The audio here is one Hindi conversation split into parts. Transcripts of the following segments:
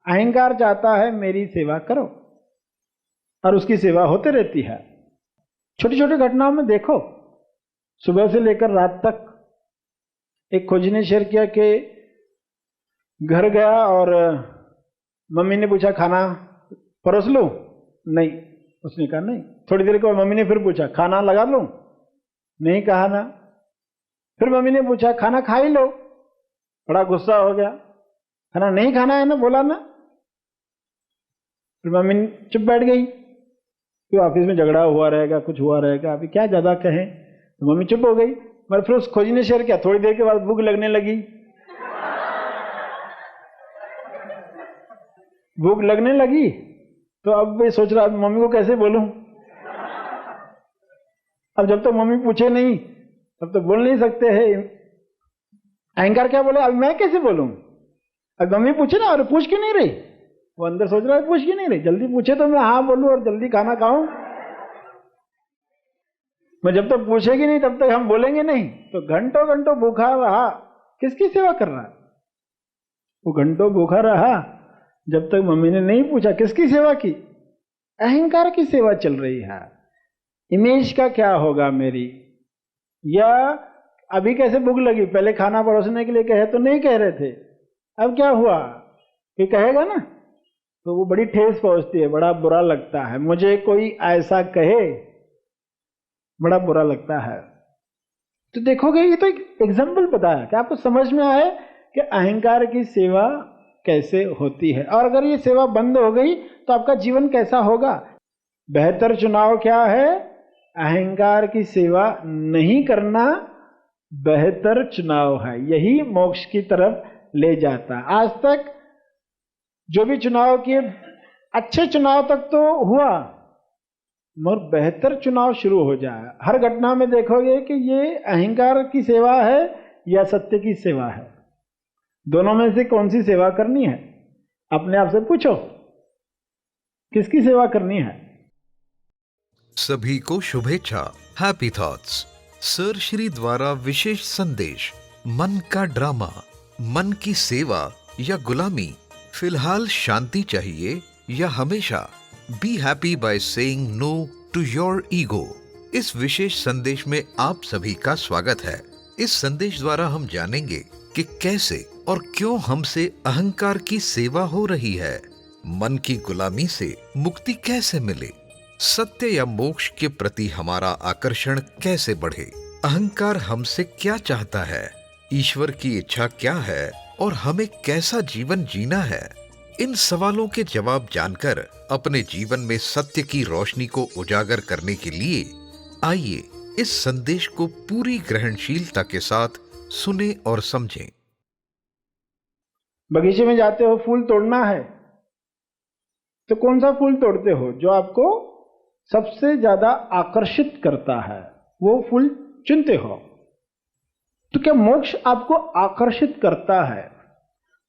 अहंकार चाहता है मेरी सेवा करो, और उसकी सेवा होते रहती है। छोटी छोटी घटनाओं में देखो, सुबह से लेकर रात तक। एक खोजी ने शेयर किया कि घर गया और मम्मी ने पूछा खाना परोस लूं? नहीं, उसने कहा नहीं। थोड़ी देर के बाद मम्मी ने फिर पूछा खाना लगा लूं? नहीं कहा ना। फिर मम्मी ने पूछा खाना खा ही लो? बड़ा गुस्सा हो गया, खाना नहीं खाना है ना, बोला ना। फिर मम्मी चुप बैठ गई, क्यों ऑफिस में झगड़ा हुआ रहेगा, कुछ हुआ रहेगा, अभी क्या ज्यादा कहें, तो मम्मी चुप हो गई। मगर फिर उस खोजी ने शेयर किया, थोड़ी देर के बाद भूख लगने लगी। भूख लगने लगी तो अब मैं सोच रहा मम्मी को कैसे बोलूं। अब जब तक मम्मी पूछे नहीं तब तो बोल नहीं सकते हैं। अहंकार क्या बोले, अब मैं कैसे बोलूं? अब मम्मी पूछे ना, और पूछ क्यों नहीं रही, वो अंदर सोच रहा है पूछ क्यों नहीं रही, जल्दी पूछे तो मैं हाँ बोलूं और जल्दी खाना खाऊं। मैं जब तक पूछेगी नहीं तब तक हम बोलेंगे नहीं। तो घंटों घंटों भूखा रहा, किसकी सेवा कर रहा है? वो घंटों भूखा रहा जब तक मम्मी ने नहीं पूछा। किसकी सेवा की? अहंकार की सेवा चल रही है। इमेज का क्या होगा मेरी, या अभी कैसे भूख लगी, पहले खाना परोसने के लिए कहे तो नहीं कह रहे थे, अब क्या हुआ कि कहेगा ना, तो वो बड़ी ठेस पहुंचती है, बड़ा बुरा लगता है। मुझे कोई ऐसा कहे बड़ा बुरा लगता है। तो देखोगे, ये तो एक एग्जाम्पल बताया कि आपको समझ में आए कि अहंकार की सेवा कैसे होती है। और अगर ये सेवा बंद हो गई तो आपका जीवन कैसा होगा? बेहतर चुनाव क्या है? अहंकार की सेवा नहीं करना बेहतर चुनाव है। यही मोक्ष की तरफ ले जाता है। आज तक जो भी चुनाव किए, अच्छे चुनाव तक तो हुआ, मगर बेहतर चुनाव शुरू हो जाए। हर घटना में देखोगे कि ये अहंकार की सेवा है या सत्य की सेवा है। दोनों में से कौन सी सेवा करनी है? अपने आप से पूछो, किसकी सेवा करनी है? सभी को शुभेच्छा। हैप्पी थॉट्स सर श्री द्वारा विशेष संदेश। मन का ड्रामा, मन की सेवा या गुलामी, फिलहाल शांति चाहिए या हमेशा? Be happy by saying no to your ego. इस विशेष संदेश में आप सभी का स्वागत है। इस संदेश द्वारा हम जानेंगे कि कैसे और क्यों हमसे अहंकार की सेवा हो रही है, मन की गुलामी से मुक्ति कैसे मिले, सत्य या मोक्ष के प्रति हमारा आकर्षण कैसे बढ़े, अहंकार हमसे क्या चाहता है, ईश्वर की इच्छा क्या है और हमें कैसा जीवन जीना है। इन सवालों के जवाब जानकर अपने जीवन में सत्य की रोशनी को उजागर करने के लिए आइए इस संदेश को पूरी ग्रहणशीलता के साथ सुने और समझें। बगीचे में जाते हो, फूल तोड़ना है, तो कौन सा फूल तोड़ते हो? जो आपको सबसे ज्यादा आकर्षित करता है वो फूल चुनते हो। तो क्या मोक्ष आपको आकर्षित करता है?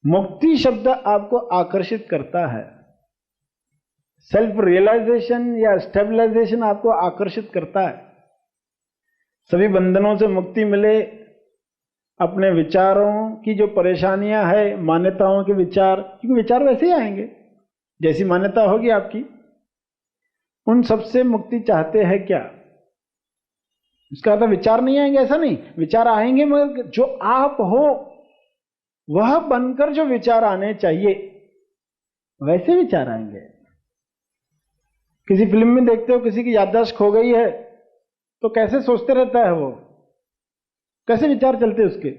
मुक्ति शब्द आपको आकर्षित करता है? सेल्फ रियलाइजेशन या स्टेबलाइजेशन आपको आकर्षित करता है? सभी बंधनों से मुक्ति मिले, अपने विचारों की जो परेशानियां है, मान्यताओं के विचार, क्योंकि विचार वैसे ही आएंगे जैसी मान्यता होगी आपकी, उन सबसे मुक्ति चाहते हैं क्या? इसका अर्थ विचार नहीं आएंगे ऐसा नहीं, विचार आएंगे, मगर जो आप हो वह बनकर जो विचार आने चाहिए वैसे विचार आएंगे। किसी फिल्म में देखते हो किसी की याददाश्त खो गई है तो कैसे सोचते रहता है वो, कैसे विचार चलते उसके।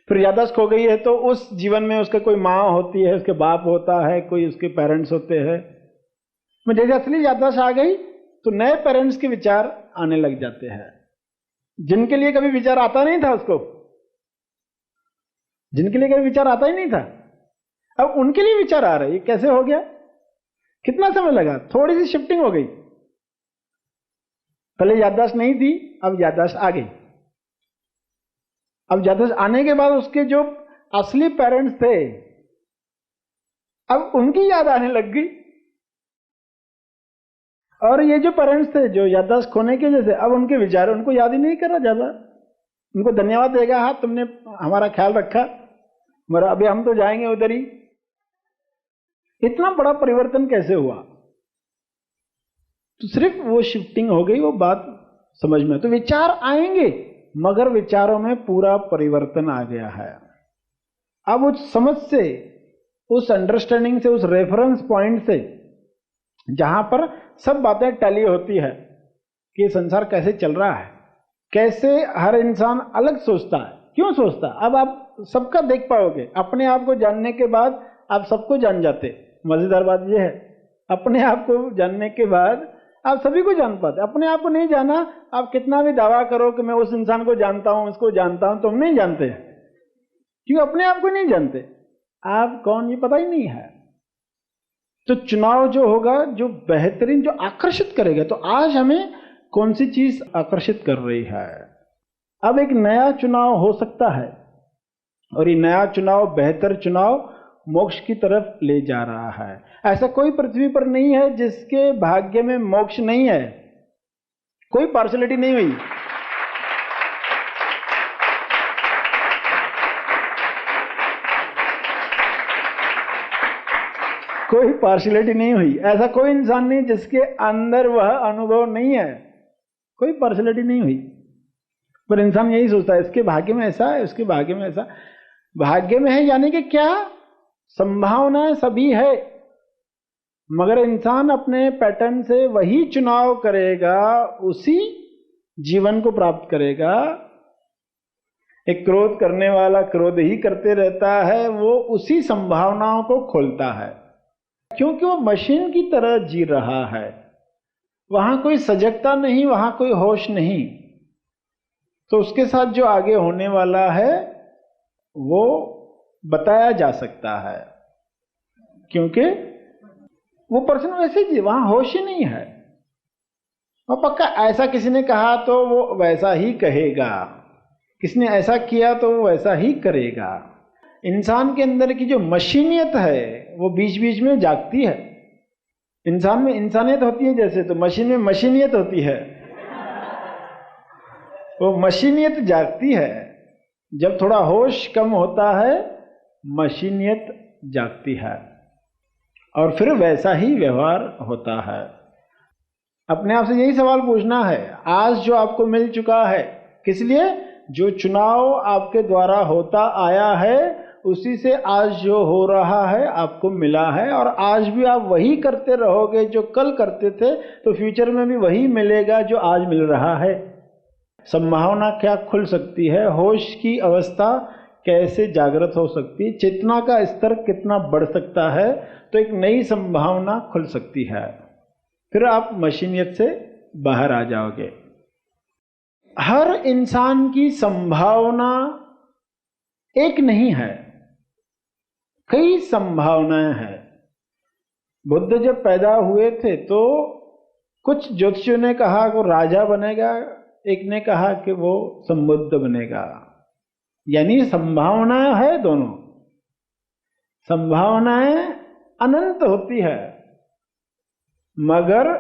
फिर याददाश्त खो गई है तो उस जीवन में उसका कोई माँ होती है, उसके बाप होता है, कोई उसके पेरेंट्स होते हैं। मैं जैसे असली याददाश्त आ गई तो नए पेरेंट्स के विचार आने लग जाते हैं, जिनके लिए कभी विचार आता नहीं था उसको, जिनके लिए कभी विचार आता ही नहीं था, अब उनके लिए विचार आ रहे। कैसे हो गया? कितना समय लगा? थोड़ी सी शिफ्टिंग हो गई। पहले याददाश्त नहीं थी, अब याददाश्त आ गई। अब याददाश्त आने के बाद उसके जो असली पेरेंट्स थे अब उनकी याद आने लग गई, और ये जो पेरेंट्स थे जो याददाश्त खोने की वजह से अब उनके विचार उनको याद ही नहीं कर रहा ज्यादा। उनको धन्यवाद देगा, हाँ तुमने हमारा ख्याल रखा, मगर अभी हम तो जाएंगे उधर ही। इतना बड़ा परिवर्तन कैसे हुआ? तो सिर्फ वो शिफ्टिंग हो गई, वो बात समझ में। तो विचार आएंगे, मगर विचारों में पूरा परिवर्तन आ गया है। अब उस समझ से, उस अंडरस्टैंडिंग से, उस रेफरेंस पॉइंट से, जहां पर सब बातें टैली होती है कि ये संसार कैसे चल रहा है, कैसे हर इंसान अलग सोचता है, क्यों सोचता है। अब आप सबका देख पाओगे। अपने आप को जानने के बाद आप सबको जान जाते। मजेदार बात यह है, अपने आप को जानने के बाद आप सभी को जान पाते। अपने आप को नहीं जाना, आप कितना भी दावा करो कि मैं उस इंसान को जानता हूं, उसको जानता हूं, तुम नहीं जानते, क्योंकि अपने आप को नहीं जानते। आप कौन ये पता ही नहीं है। तो चुनाव जो होगा, जो बेहतरीन, जो आकर्षित करेगा। तो आज हमें कौन सी चीज आकर्षित कर रही है? अब एक नया चुनाव हो सकता है, और ये नया चुनाव, बेहतर चुनाव, मोक्ष की तरफ ले जा रहा है। ऐसा कोई पृथ्वी पर नहीं है जिसके भाग्य में मोक्ष नहीं है। कोई पार्शलिटी नहीं हुई। कोई पार्शलिटी नहीं हुई। ऐसा कोई इंसान नहीं जिसके अंदर वह अनुभव नहीं है। कोई पार्शलिटी नहीं हुई। पर इंसान यही सोचता है इसके भाग्य में ऐसा है, उसके भाग्य में ऐसा। भाग्य में है यानी कि क्या? संभावना सभी है, मगर इंसान अपने पैटर्न से वही चुनाव करेगा, उसी जीवन को प्राप्त करेगा। एक क्रोध करने वाला क्रोध ही करते रहता है, वो उसी संभावनाओं को खोलता है, क्योंकि वो मशीन की तरह जी रहा है। वहां कोई सजगता नहीं, वहां कोई होश नहीं। तो उसके साथ जो आगे होने वाला है वो बताया जा सकता है, क्योंकि वो पर्सन वैसे जी, वहां होश ही नहीं है। और पक्का ऐसा किसी ने कहा तो वो वैसा ही कहेगा, किसने ऐसा किया तो वो वैसा ही करेगा। इंसान के अंदर की जो मशीनियत है वो बीच बीच में जागती है। इंसान में इंसानियत होती है जैसे, तो मशीन में मशीनियत होती है। वो मशीनियत जागती है। जब थोड़ा होश कम होता है, मशीनियत जागती है, और फिर वैसा ही व्यवहार होता है। अपने आप से यही सवाल पूछना है, आज जो आपको मिल चुका है किस लिए? जो चुनाव आपके द्वारा होता आया है, उसी से आज जो हो रहा है आपको मिला है। और आज भी आप वही करते रहोगे जो कल करते थे, तो फ्यूचर में भी वही मिलेगा जो आज मिल रहा है। संभावना क्या खुल सकती है? होश की अवस्था कैसे जागृत हो सकती है? चेतना का स्तर कितना बढ़ सकता है? तो एक नई संभावना खुल सकती है। फिर आप मशीनियत से बाहर आ जाओगे। हर इंसान की संभावना एक नहीं है, कई संभावनाएं हैं। बुद्ध जब पैदा हुए थे तो कुछ ज्योतिषियों ने कहा वो राजा बनेगा, एक ने कहा कि वो संबुद्ध बनेगा। यानी संभावना है दोनों। संभावनाएं अनंत होती है, मगर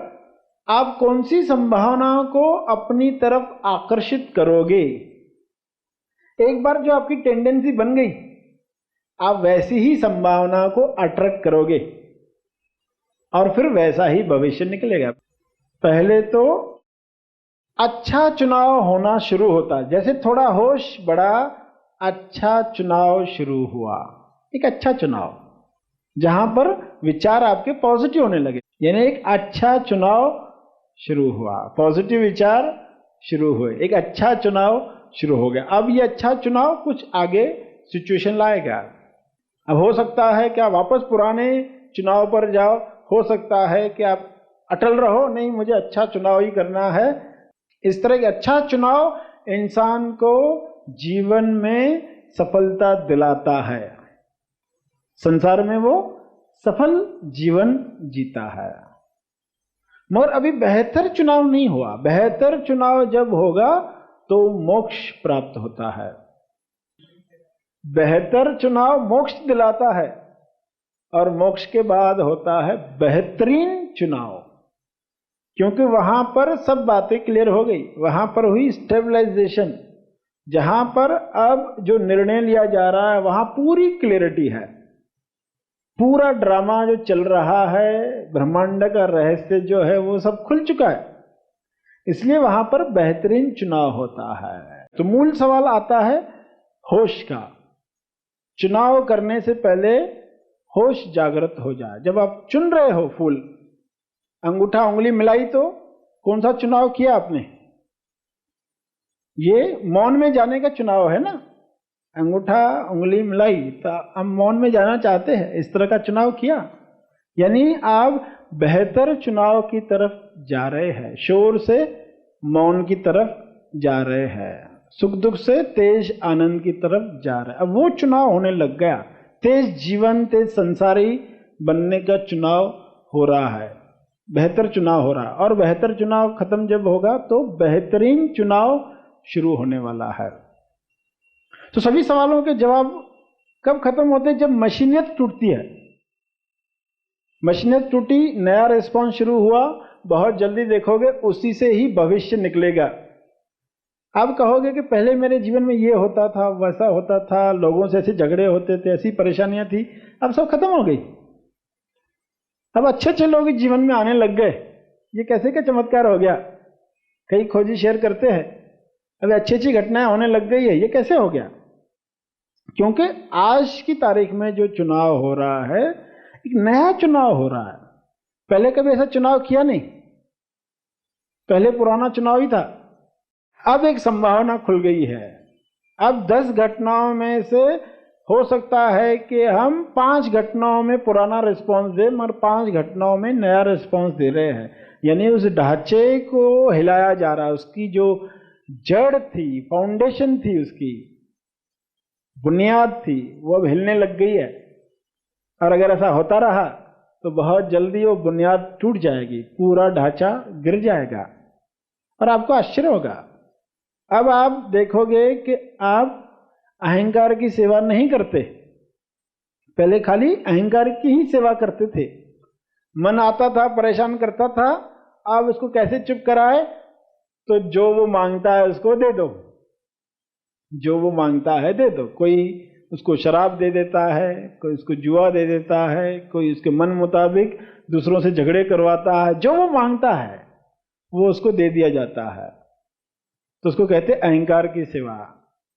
आप कौन सी संभावनाओं को अपनी तरफ आकर्षित करोगे? एक बार जो आपकी टेंडेंसी बन गई, आप वैसी ही संभावनाओं को अट्रैक्ट करोगे, और फिर वैसा ही भविष्य निकलेगा। पहले तो अच्छा चुनाव होना शुरू होता, जैसे थोड़ा होश बढ़ा, अच्छा चुनाव शुरू हुआ। एक अच्छा चुनाव जहां पर विचार आपके पॉजिटिव होने लगे, यानी एक अच्छा चुनाव शुरू हुआ, पॉजिटिव विचार शुरू हुए, एक अच्छा चुनाव शुरू हो गया। अब ये अच्छा चुनाव कुछ आगे सिचुएशन लाएगा। अब हो सकता है कि आप वापस पुराने चुनाव पर जाओ, हो सकता है कि आप अटल रहो, नहीं मुझे अच्छा चुनाव ही करना है। इस तरह का अच्छा चुनाव इंसान को जीवन में सफलता दिलाता है, संसार में वो सफल जीवन जीता है। मगर अभी बेहतर चुनाव नहीं हुआ। बेहतर चुनाव जब होगा तो मोक्ष प्राप्त होता है। बेहतर चुनाव मोक्ष दिलाता है, और मोक्ष के बाद होता है बेहतरीन चुनाव, क्योंकि वहां पर सब बातें क्लियर हो गई। वहां पर हुई स्टेबलाइजेशन, जहां पर अब जो निर्णय लिया जा रहा है वहां पूरी क्लियरिटी है। पूरा ड्रामा जो चल रहा है, ब्रह्मांड का रहस्य जो है वो सब खुल चुका है, इसलिए वहां पर बेहतरीन चुनाव होता है। तो मूल सवाल आता है होश का। चुनाव करने से पहले होश जागृत हो जाए। जब आप चुन रहे हो फूल, अंगूठा उंगली मिलाई तो कौन सा चुनाव किया आपने? ये मौन में जाने का चुनाव है ना। अंगूठा उंगली मिलाई तो हम मौन में जाना चाहते हैं, इस तरह का चुनाव किया, यानी आप बेहतर चुनाव की तरफ जा रहे हैं, शोर से मौन की तरफ जा रहे हैं, सुख दुख से तेज आनंद की तरफ जा रहे हैं। अब वो चुनाव होने लग गया, तेज जीवन, तेज संसारी बनने का चुनाव हो रहा है, बेहतर चुनाव हो रहा है। और बेहतर चुनाव खत्म जब होगा तो बेहतरीन चुनाव शुरू होने वाला है। तो सभी सवालों के जवाब कब खत्म होते हैं? जब मशीनियत टूटती है। मशीनियत टूटी, नया रिस्पॉन्स शुरू हुआ, बहुत जल्दी देखोगे उसी से ही भविष्य निकलेगा। आप कहोगे कि पहले मेरे जीवन में ये होता था, वैसा होता था, लोगों से ऐसे झगड़े होते थे, ऐसी परेशानियां थी, अब सब खत्म हो गई, अब अच्छे अच्छे लोग जीवन में आने लग गए। ये कैसे का चमत्कार हो गया? कई खोजी शेयर करते हैं, अब अच्छी अच्छी घटनाएं होने लग गई है, ये कैसे हो गया? क्योंकि आज की तारीख में जो चुनाव हो रहा है, एक नया चुनाव हो रहा है। पहले कभी ऐसा चुनाव किया नहीं, पहले पुराना चुनाव ही था। अब एक संभावना खुल गई है। अब 10 घटनाओं में से हो सकता है कि हम 5 घटनाओं में पुराना रिस्पॉन्स दें, मगर 5 घटनाओं में नया रिस्पॉन्स दे रहे हैं। यानी उस ढांचे को हिलाया जा रहा है, उसकी जो जड़ थी, फाउंडेशन थी, उसकी बुनियाद थी, वो अब हिलने लग गई है। और अगर ऐसा होता रहा तो बहुत जल्दी वो बुनियाद टूट जाएगी, पूरा ढांचा गिर जाएगा और आपको आश्चर्य होगा। अब आप देखोगे कि आप अहंकार की सेवा नहीं करते, पहले खाली अहंकार की ही सेवा करते थे। मन आता था, परेशान करता था, आप उसको कैसे चुप कराए? तो जो वो मांगता है उसको दे दो, जो वो मांगता है दे दो। कोई उसको शराब दे देता है, कोई उसको जुआ दे देता है, कोई उसके मन मुताबिक दूसरों से झगड़े करवाता है। जो वो मांगता है वो उसको दे दिया जाता है, तो उसको कहते हैं अहंकार की सेवा।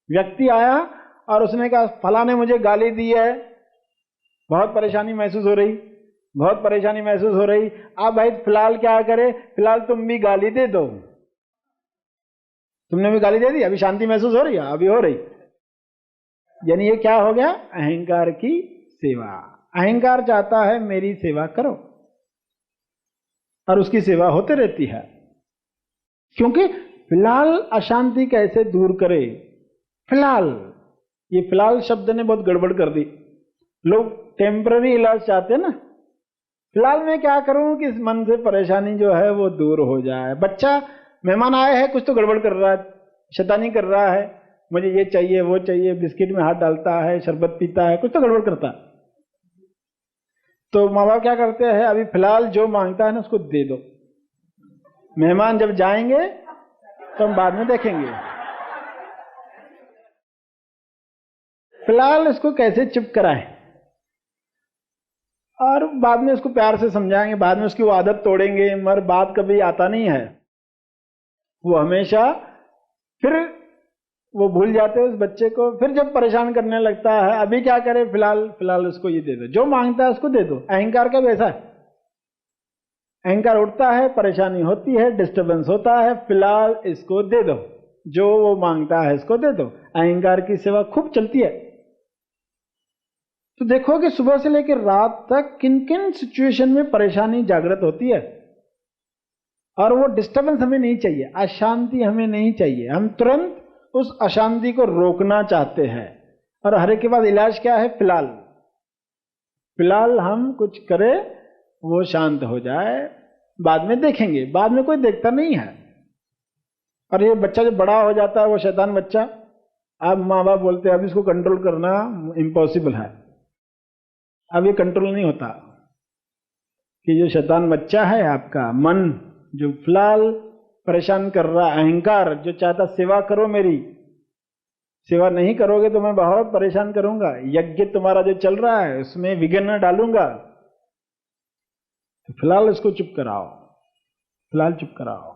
व्यक्ति आया और उसने कहा फला ने मुझे गाली दी है, बहुत परेशानी महसूस हो रही, बहुत परेशानी महसूस हो रही। अब भाई फिलहाल क्या करे? फिलहाल तुम भी गाली दे दो। तुमने भी गाली दे दी, अभी शांति महसूस हो रही है? अभी हो रही। यानी ये क्या हो गया? अहंकार की सेवा। अहंकार चाहता है मेरी सेवा करो, और उसकी सेवा होते रहती है। क्योंकि फिलहाल अशांति कैसे दूर करे? फिलहाल, ये फिलहाल शब्द ने बहुत गड़बड़ कर दी। लोग टेम्पररी इलाज चाहते हैं ना, फिलहाल मैं क्या करूं कि इस मन से परेशानी जो है वो दूर हो जाए। बच्चा मेहमान आया है, कुछ तो गड़बड़ कर रहा है, शैतानी कर रहा है, मुझे ये चाहिए वो चाहिए, बिस्किट में हाथ डालता है, शरबत पीता है, कुछ तो गड़बड़ करता है। तो माँ बाप क्या करते हैं? अभी फिलहाल जो मांगता है ना उसको दे दो, मेहमान जब जाएंगे तो हम बाद में देखेंगे। फिलहाल इसको कैसे चुप कराएं और बाद में उसको प्यार से समझाएंगे, बाद में उसकी वो आदत तोड़ेंगे, मगर बात कभी आता नहीं है। वो हमेशा फिर वो भूल जाते हैं उस बच्चे को, फिर जब परेशान करने लगता है, अभी क्या करे? फिलहाल उसको ये दे दो, जो मांगता है उसको दे दो। अहंकार का वैसा है, अहंकार उठता है, परेशानी होती है, डिस्टर्बेंस होता है, फिलहाल इसको दे दो, जो वो मांगता है इसको दे दो। अहंकार की सेवा खूब चलती है। तो देखो कि सुबह से लेकर रात तक किन किन सिचुएशन में परेशानी जागृत होती है, और वो डिस्टर्बेंस हमें नहीं चाहिए, अशांति हमें नहीं चाहिए। हम तुरंत उस अशांति को रोकना चाहते हैं, और हर एक के बाद इलाज क्या है? फिलहाल हम कुछ करें, वो शांत हो जाए, बाद में देखेंगे। बाद में कोई देखता नहीं है। और ये बच्चा जब बड़ा हो जाता है, वो शैतान बच्चा, अब माँ बाप बोलते हैं अब इसको कंट्रोल करना इम्पॉसिबल है, अब ये कंट्रोल नहीं होता। कि जो शैतान बच्चा है आपका मन, जो फिलहाल परेशान कर रहा, अहंकार जो चाहता सेवा करो मेरी, सेवा नहीं करोगे तो मैं बहुत परेशान करूंगा, यज्ञ तुम्हारा जो चल रहा है उसमें विघ्न डालूंगा, तो फिलहाल इसको चुप कराओ, फिलहाल चुप कराओ।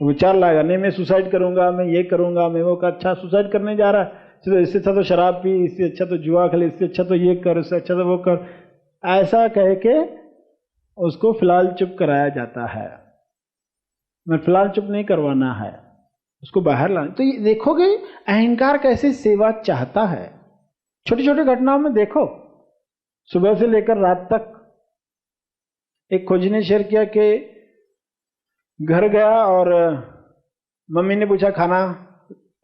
विचार लाएगा, नहीं मैं सुसाइड करूंगा, मैं ये करूंगा, मैं वो कर। अच्छा सुसाइड करने जा रहा है, तो इससे अच्छा तो शराब पी, इससे अच्छा तो जुआ खेले, इससे अच्छा तो ये कर, इससे अच्छा तो वो कर, ऐसा कह के उसको फिलहाल चुप कराया जाता है। मैं फिलहाल चुप नहीं करवाना है, उसको बाहर लाना। तो ये देखोगे अहंकार कैसे सेवा चाहता है। छोटी छोटी घटनाओं में देखो, सुबह से लेकर रात तक। एक खोजी ने शेयर किया कि घर गया और मम्मी ने पूछा खाना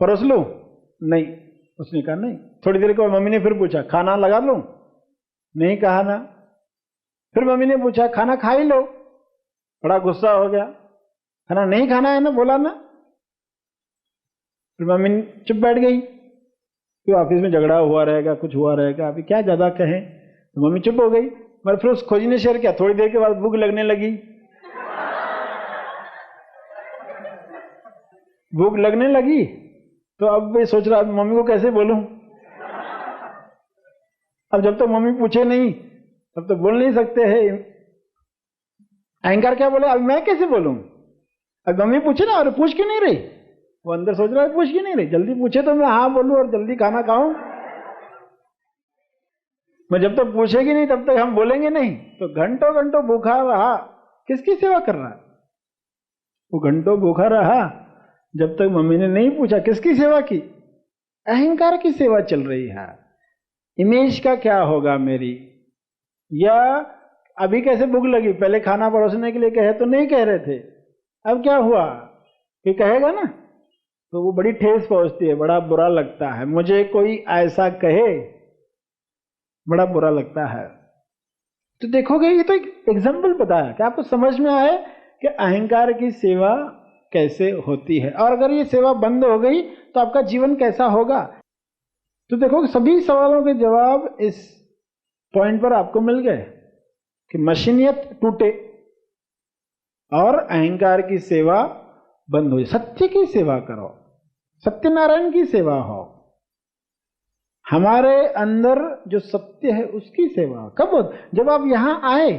परोस लूं? नहीं, उसने कहा नहीं। थोड़ी देर के बाद मम्मी ने फिर पूछा खाना लगा लूं? नहीं कहा ना। फिर मम्मी ने पूछा खाना खा ही लो। बड़ा गुस्सा हो गया, खाना नहीं खाना है ना, बोला ना। फिर मम्मी चुप बैठ गई, फिर ऑफिस में झगड़ा हुआ रहेगा, कुछ हुआ रहेगा, अभी क्या ज्यादा कहें, तो मम्मी चुप हो गई। मगर फिर उस खोजी ने शेयर किया, थोड़ी देर के बाद भूख लगने लगी। भूख लगने लगी तो अब मैं सोच रहा मम्मी को कैसे बोलूं। अब जब तक मम्मी पूछे नहीं तब तो बोल नहीं सकते हैं। अहंकार क्या बोले, अब मैं कैसे बोलूं? अब मम्मी पूछे ना, और पूछ क्यों नहीं रही, वो अंदर सोच रहा है पूछ क्यों नहीं रही, जल्दी पूछे तो मैं हाँ बोलूं और जल्दी खाना खाऊं। मैं जब तक पूछेगी नहीं तब तक हम बोलेंगे नहीं। तो घंटों घंटों भूखा रहा, किसकी सेवा कर रहा है? वो घंटों भूखा रहा जब तक मम्मी ने नहीं पूछा। किसकी सेवा की? अहंकार की सेवा चल रही है। इमेज का क्या होगा मेरी, या अभी कैसे भूख लगी, पहले खाना परोसने के लिए कहे तो नहीं कह रहे थे, अब क्या हुआ कि कहेगा ना, तो वो बड़ी ठेस पहुंचती है, बड़ा बुरा लगता है। मुझे कोई ऐसा कहे बड़ा बुरा लगता है। तो देखोगे ये तो एक एग्जाम्पल बताया कि आपको समझ में आए कि अहंकार की सेवा कैसे होती है। और अगर ये सेवा बंद हो गई तो आपका जीवन कैसा होगा। तो देखो सभी सवालों के जवाब इस पॉइंट पर आपको मिल गए कि मशीनियत टूटे और अहंकार की सेवा बंद हो। सत्य की सेवा करो, सत्यनारायण की सेवा हो, हमारे अंदर जो सत्य है उसकी सेवा। कब हो? जब आप यहां आए,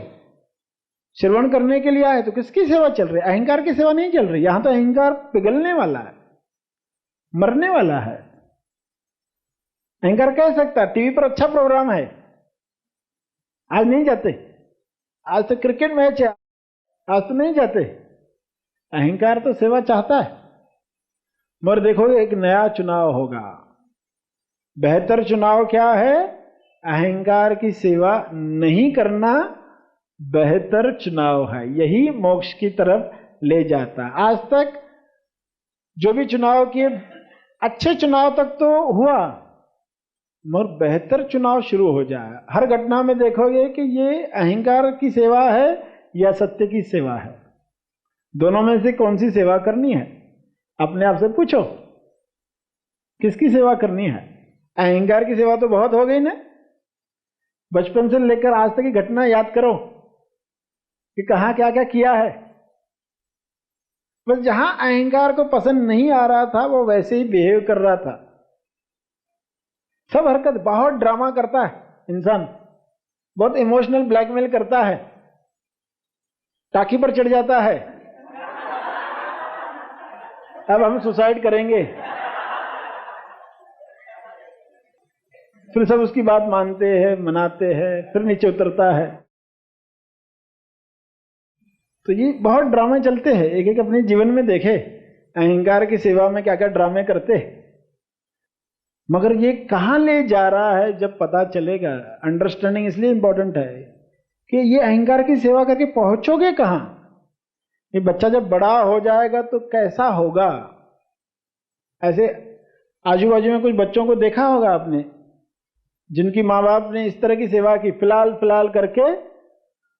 श्रवण करने के लिए आए, तो किसकी सेवा चल रही है? अहंकार की सेवा नहीं चल रही। यहां तो अहंकार पिघलने वाला है, मरने वाला है। अहंकार कह सकता है टीवी पर अच्छा प्रोग्राम है, आज नहीं जाते, आज तो क्रिकेट मैच है, आज तो नहीं जाते। अहंकार तो सेवा चाहता है। मगर देखो एक नया चुनाव होगा। बेहतर चुनाव क्या है? अहंकार की सेवा नहीं करना बेहतर चुनाव है। यही मोक्ष की तरफ ले जाता है। आज तक जो भी चुनाव किए, अच्छे चुनाव तक तो हुआ, मगर बेहतर चुनाव शुरू हो जाए। हर घटना में देखोगे कि ये अहंकार की सेवा है या सत्य की सेवा है। दोनों में से कौन सी सेवा करनी है? अपने आप से पूछो, किसकी सेवा करनी है? अहंकार की सेवा तो बहुत हो गई ना। बचपन से लेकर आज तक की घटना याद करो कि कहां क्या क्या किया है। बस जहां अहंकार को पसंद नहीं आ रहा था वो वैसे ही बिहेव कर रहा था। सब हरकत, बहुत ड्रामा करता है इंसान, बहुत इमोशनल ब्लैकमेल करता है, टाकी पर चढ़ जाता है, अब हम सुसाइड करेंगे, फिर सब उसकी बात मानते हैं, मनाते हैं, फिर नीचे उतरता है। तो ये बहुत ड्रामे चलते हैं। एक एक अपने जीवन में देखे अहंकार की सेवा में क्या क्या ड्रामे करते। मगर ये कहां ले जा रहा है जब पता चलेगा। अंडरस्टैंडिंग इसलिए इंपॉर्टेंट है कि ये अहंकार की सेवा करके पहुंचोगे कहां। ये बच्चा जब बड़ा हो जाएगा तो कैसा होगा। ऐसे आजू बाजू में कुछ बच्चों को देखा होगा आपने, जिनकी माँ बाप ने इस तरह की सेवा की, फिलहाल करके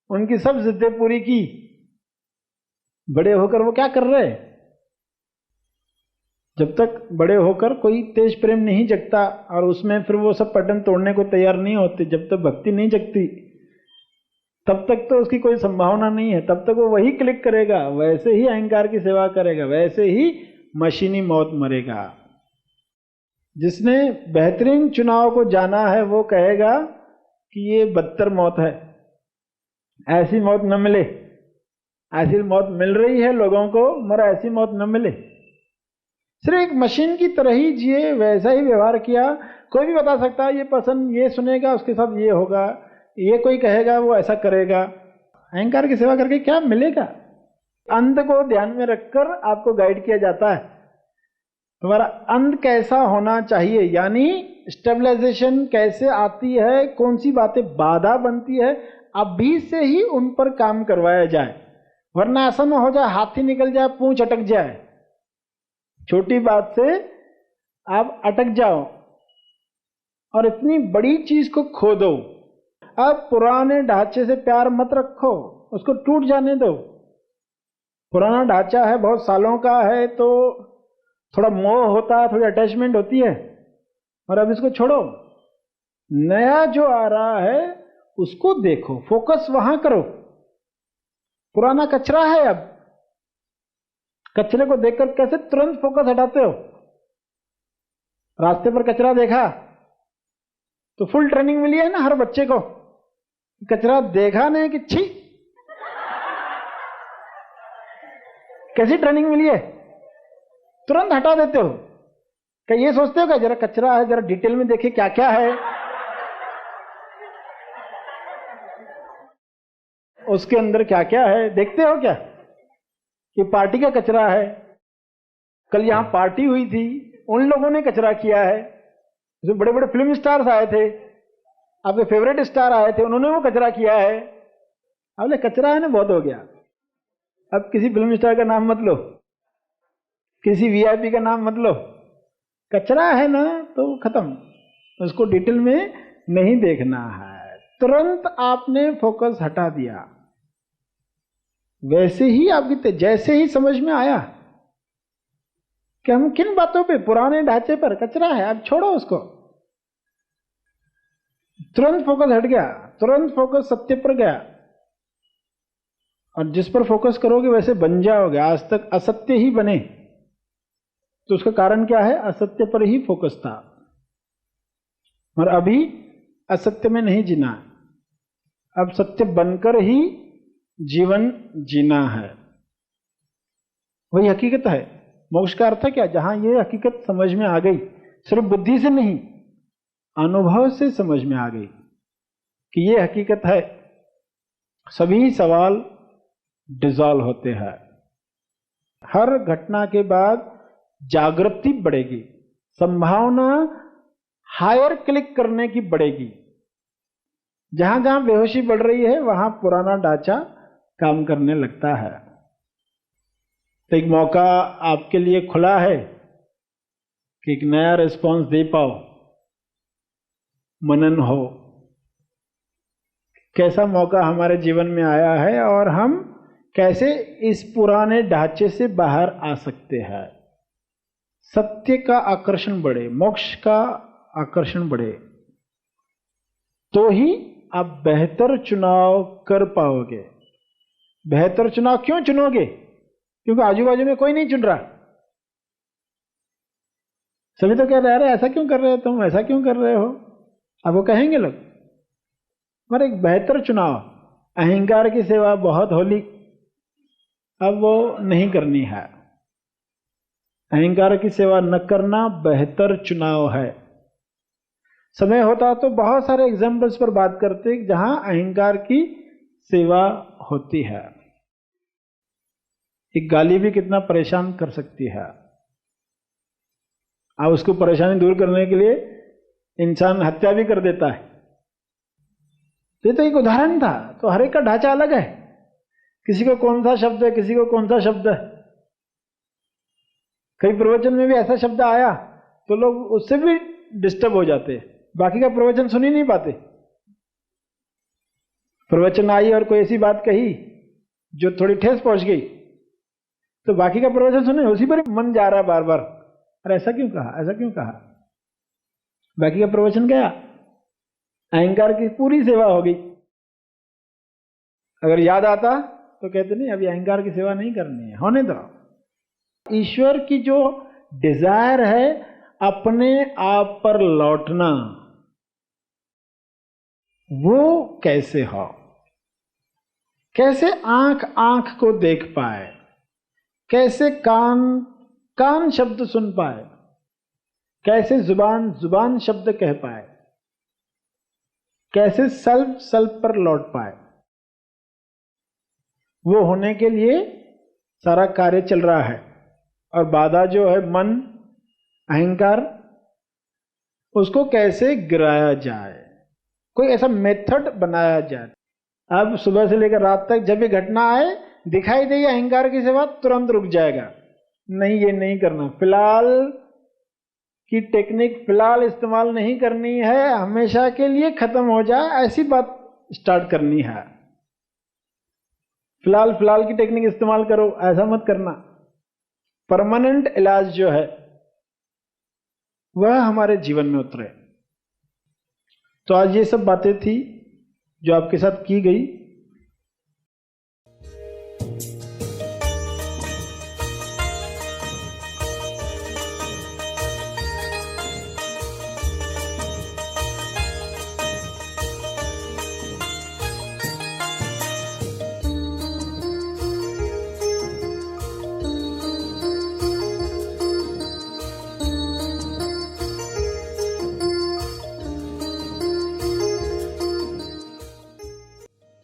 उनकी सब जिद्दें पूरी की, बड़े होकर वो क्या कर रहे? जब तक बड़े होकर कोई तेज प्रेम नहीं जगता और उसमें फिर वो सब पैटर्न तोड़ने को तैयार नहीं होते, जब तक भक्ति नहीं जगती तब तक तो उसकी कोई संभावना नहीं है। तब तक वो वही क्लिक करेगा, वैसे ही अहंकार की सेवा करेगा, वैसे ही मशीनी मौत मरेगा। जिसने बेहतरीन चुनाव को जाना है वो कहेगा कि ये बदतर मौत है, ऐसी मौत न मिले। ऐसी मौत मिल रही है लोगों को, मगर ऐसी मौत न मिले। सिर्फ एक मशीन की तरह ही जिए, वैसा ही व्यवहार किया। कोई भी बता सकता है ये पसंद, ये सुनेगा उसके साथ ये होगा, ये कोई कहेगा वो ऐसा करेगा। अहंकार की सेवा करके क्या मिलेगा? अंत को ध्यान में रखकर आपको गाइड किया जाता है। तुम्हारा अंत कैसा होना चाहिए, यानी स्टेबलाइजेशन कैसे आती है, कौन सी बातें बाधा बनती है, अभी से ही उन पर काम करवाया जाए। वरना ऐसा ना हो जाए हाथी निकल जाए, पूंछ अटक जाए। छोटी बात से आप अटक जाओ और इतनी बड़ी चीज को खो दो। अब पुराने ढांचे से प्यार मत रखो, उसको टूट जाने दो। पुराना ढांचा है, बहुत सालों का है, तो थोड़ा मोह होता है, थोड़ी अटैचमेंट होती है, और अब इसको छोड़ो। नया जो आ रहा है उसको देखो, फोकस वहां करो। पुराना कचरा है, अब कचरे को देखकर कैसे तुरंत फोकस हटाते हो? रास्ते पर कचरा देखा तो फुल ट्रेनिंग मिली है ना हर बच्चे को। कचरा देखा नहीं कि छी, कैसी ट्रेनिंग मिली है? तुरंत हटा देते हो। क्या ये सोचते हो क्या जरा कचरा है, जरा डिटेल में देखे क्या क्या है, उसके अंदर क्या क्या है देखते हो क्या? कि पार्टी का कचरा है, कल यहां पार्टी हुई थी, उन लोगों ने कचरा किया है, उसमें बड़े बड़े फिल्म स्टार्स आए थे, आपके फेवरेट स्टार आए थे, उन्होंने वो कचरा किया है। अब ले कचरा है ना, बहुत हो गया। अब किसी फिल्म स्टार का नाम मत लो, किसी वीआईपी का नाम मत लो, कचरा है ना तो खत्म, उसको डिटेल में नहीं देखना है। तुरंत आपने फोकस हटा दिया। वैसे ही आपकी जैसे ही समझ में आया कि हम किन बातों पे, पुराने ढांचे पर कचरा है, अब छोड़ो उसको, तुरंत फोकस हट गया, तुरंत फोकस सत्य पर गया। और जिस पर फोकस करोगे वैसे बन जाओगे। आज तक असत्य ही बने, तो उसका कारण क्या है? असत्य पर ही फोकस था, और अभी असत्य में नहीं जीना, अब सत्य बनकर ही जीवन जीना है। वही हकीकत है। मोक्ष का अर्थ है क्या? जहां ये हकीकत समझ में आ गई, सिर्फ बुद्धि से नहीं, अनुभव से समझ में आ गई कि ये हकीकत है, सभी सवाल डिसॉल्व होते हैं। हर घटना के बाद जागृति बढ़ेगी, संभावना हायर क्लिक करने की बढ़ेगी। जहां जहां बेहोशी बढ़ रही है वहां पुराना ढांचा काम करने लगता है। तो एक मौका आपके लिए खुला है कि एक नया रिस्पॉन्स दे पाओ, मनन हो। कैसा मौका हमारे जीवन में आया है और हम कैसे इस पुराने ढांचे से बाहर आ सकते हैं। सत्य का आकर्षण बढ़े, मोक्ष का आकर्षण बढ़े, तो ही आप बेहतर चुनाव कर पाओगे। बेहतर चुनाव क्यों चुनोगे? क्योंकि आजू बाजू में कोई नहीं चुन रहा। सभी तो कह रहे हैं ऐसा क्यों कर रहे हो तुम, ऐसा क्यों कर रहे हो, अब वो कहेंगे लोग। मगर एक बेहतर चुनाव, अहंकार की सेवा बहुत होली, अब वो नहीं करनी है। अहंकार की सेवा न करना बेहतर चुनाव है। समय होता तो बहुत सारे एग्जाम्पल्स पर बात करते जहां अहंकार की सेवा होती है। एक गाली भी कितना परेशान कर सकती है। अब उसको परेशानी दूर करने के लिए इंसान हत्या भी कर देता है। ये तो एक उदाहरण था। तो हर एक का ढांचा अलग है, किसी को कौन सा शब्द है, किसी को कौन सा शब्द है। कई प्रवचन में भी ऐसा शब्द आया तो लोग उससे भी डिस्टर्ब हो जाते, बाकी का प्रवचन सुन ही नहीं पाते। प्रवचन आई और कोई ऐसी बात कही जो थोड़ी ठेस पहुंच गई, तो बाकी का प्रवचन सुने उसी पर मन जा रहा है बार बार, अरे ऐसा क्यों कहा, ऐसा क्यों कहा। बाकी का प्रवचन गया, अहंकार की पूरी सेवा हो गई। अगर याद आता तो कहते नहीं अभी अहंकार की सेवा नहीं करनी है, होने दो। ईश्वर की जो डिजायर है अपने आप पर लौटना, वो कैसे हो, कैसे आंख आंख को देख पाए, कैसे कान कान शब्द सुन पाए, कैसे जुबान जुबान शब्द कह पाए, कैसे सल्प सल्प पर लौट पाए। वो होने के लिए सारा कार्य चल रहा है। और बाधा जो है मन, अहंकार, उसको कैसे गिराया जाए, कोई ऐसा मेथड बनाया जाए। अब सुबह से लेकर रात तक जब भी घटना आए, दिखाई दे अहंकार की सेवा, तुरंत रुक जाएगा, नहीं ये नहीं करना, फिलहाल की टेक्निक फिलहाल इस्तेमाल नहीं करनी है, हमेशा के लिए खत्म हो जाए ऐसी बात स्टार्ट करनी है। फिलहाल की टेक्निक इस्तेमाल करो, ऐसा मत करना। परमानेंट इलाज जो है वह हमारे जीवन में उतरे। तो आज ये सब बातें थी जो आपके साथ की गई।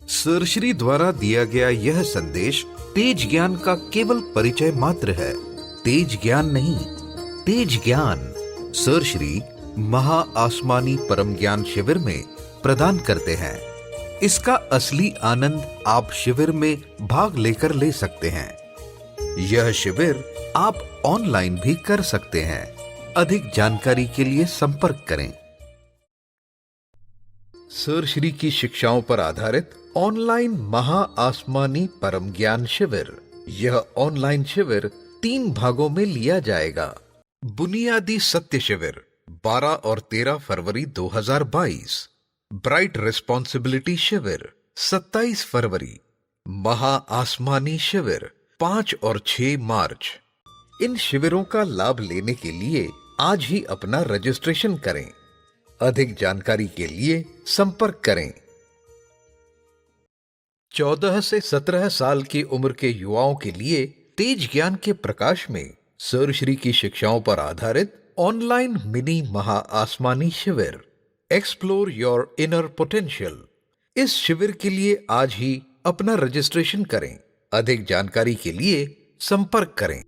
सर श्री द्वारा दिया गया यह संदेश तेज ज्ञान का केवल परिचय मात्र है। तेज ज्ञान नहीं, तेज ज्ञान सर श्री महा आसमानी परम ज्ञान शिविर में प्रदान करते हैं। इसका असली आनंद आप शिविर में भाग लेकर ले सकते हैं। यह शिविर आप ऑनलाइन भी कर सकते हैं। अधिक जानकारी के लिए संपर्क करें। सर श्री की शिक्षाओं पर आधारित ऑनलाइन महा आसमानी परम ज्ञान शिविर। यह ऑनलाइन शिविर 3 भागों में लिया जाएगा। बुनियादी सत्य शिविर 12 और 13 फरवरी 2022, ब्राइट रिस्पॉन्सिबिलिटी शिविर 27 फरवरी, महा आसमानी शिविर 5 और 6 मार्च। इन शिविरों का लाभ लेने के लिए आज ही अपना रजिस्ट्रेशन करें। अधिक जानकारी के लिए संपर्क करें। 14 से 17 साल की उम्र के युवाओं के लिए तेज ज्ञान के प्रकाश में सर श्री की शिक्षाओं पर आधारित ऑनलाइन मिनी महा आसमानी शिविर एक्सप्लोर योर इनर पोटेंशियल। इस शिविर के लिए आज ही अपना रजिस्ट्रेशन करें। अधिक जानकारी के लिए संपर्क करें।